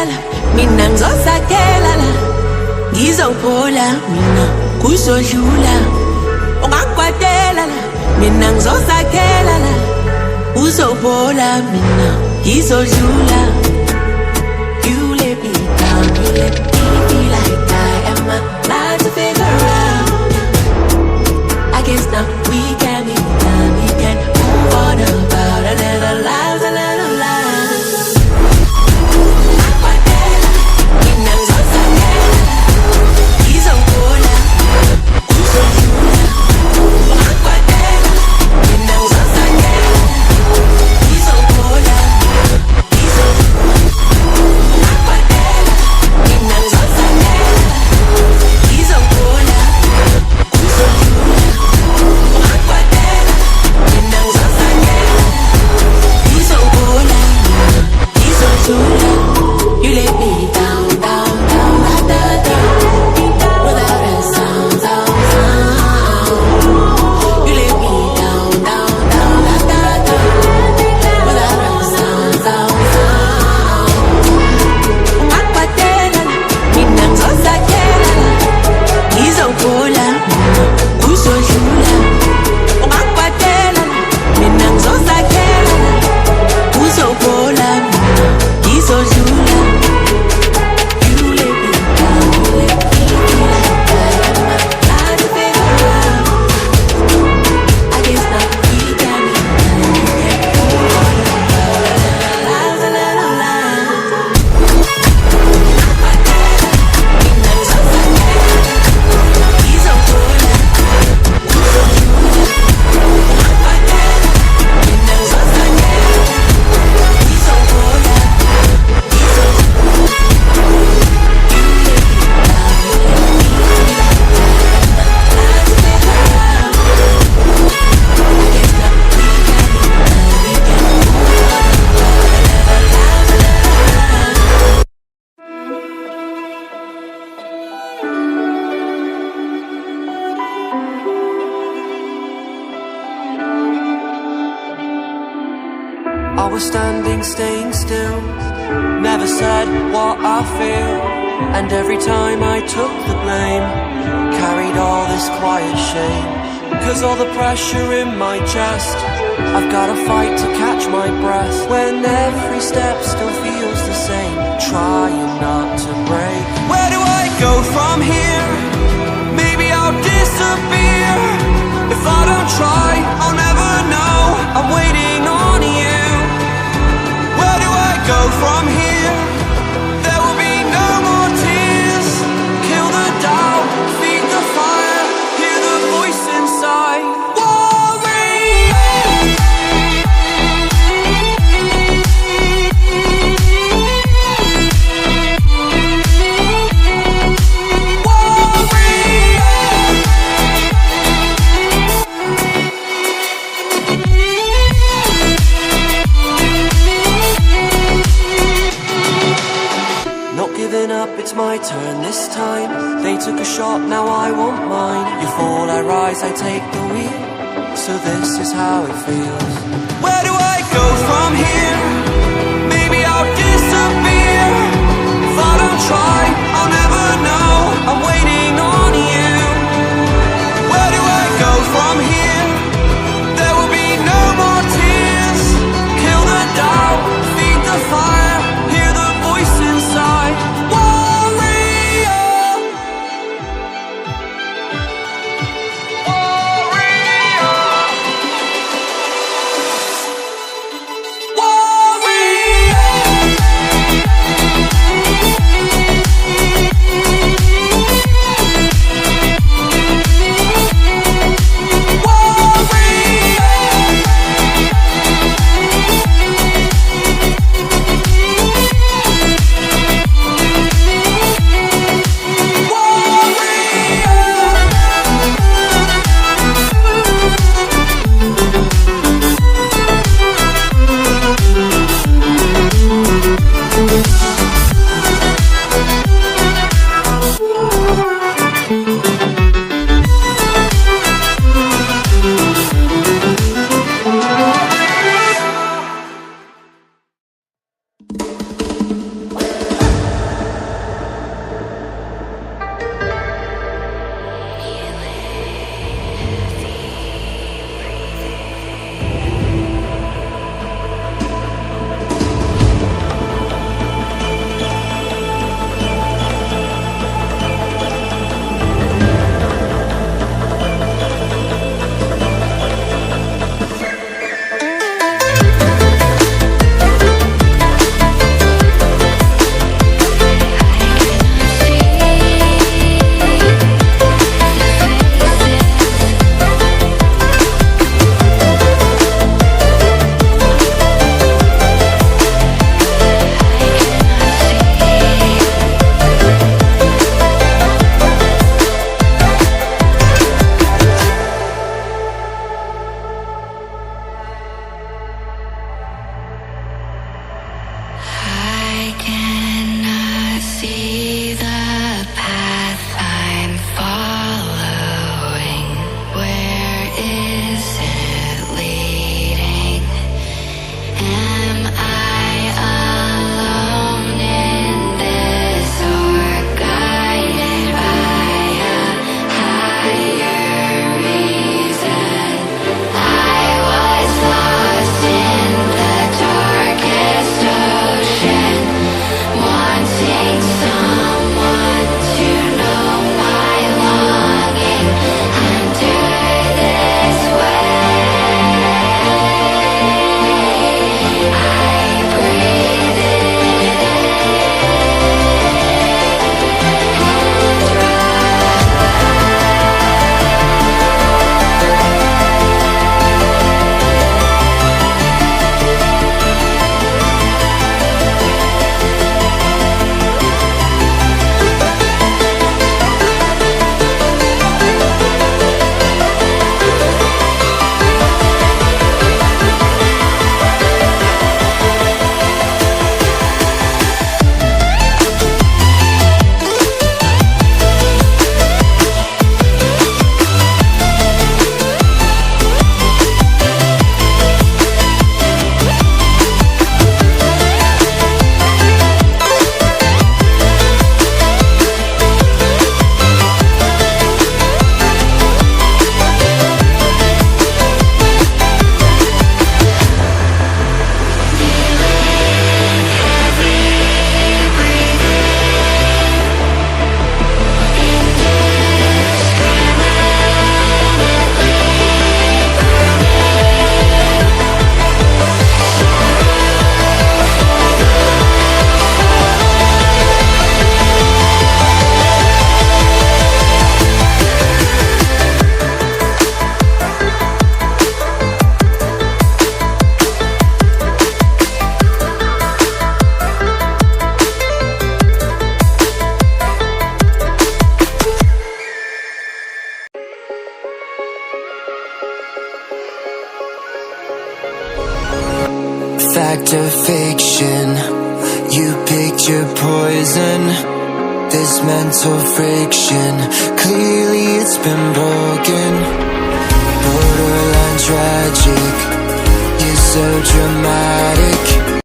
la, mina ngizosakhela la, ngizophola mina kuzodlula. Ungakwatela la, mina ngizosakhela la, uzophola mina ngizodlula. You let me down, you let me feel like I am about to figure out. I guess now we can be done, we can move on about a little lives, a little lives. Mina ngizosakhela la, ngizophola uzodlula. Ungakwatela la, mina ngizosakhela la, ngizophola ngizodlula. Ungakwatela la, mina ngizosakhela la, ngizophola uzodlula. Ungakwatela la, mina ngizosakhela la, ngizophola ngizodlula. You let me down, down, down, da, da, da, without a sound, sound, sound. You let me down, down, down, da, da, da, without a sound, sound, sound. Ungakwatela la, mina ngizosakhela la, ngizophola uzodlula. Ungakwatela la, mina ngizosakhela la, uzophola ngizodlula. You let me down, you let me feel like I am about to figure out. I guess now we can be done, we can move on about a little lives, a little lives. Ungakwatela la, mina ngizosakhela la, ngizophola uzodlula. Ungakwatela la, mina ngizosakhela la, ngizophola ngizodlula. I was standing, staying still, never said what I feel. And every time I took the blame, carried all this quiet shame. Cause all the pressure in my chest, I've gotta fight to catch my breath. When every step still feels the same, trying not to break. Where do I go from here? Maybe I'll disappear. If I don't try, I'll never know. I'm waiting on you. Where do I go from here? There will be no more tears. Kill the doubt, feed the fire, hear the voice inside. It's my turn this time. They took a shot, now I want mine. You fall, I rise, I take the wheel. So this is how it feels. Where do I go from here? Maybe I'll disappear. If I don't try, I'll never know. I'm waiting on you. Where do I go from here? There will be no more tears. Kill the doubt, feed the fire, hear the voice inside. fact or fiction. You picked your poison. This mental friction, clearly it's been broken. Borderline tragic, you're so dramatic.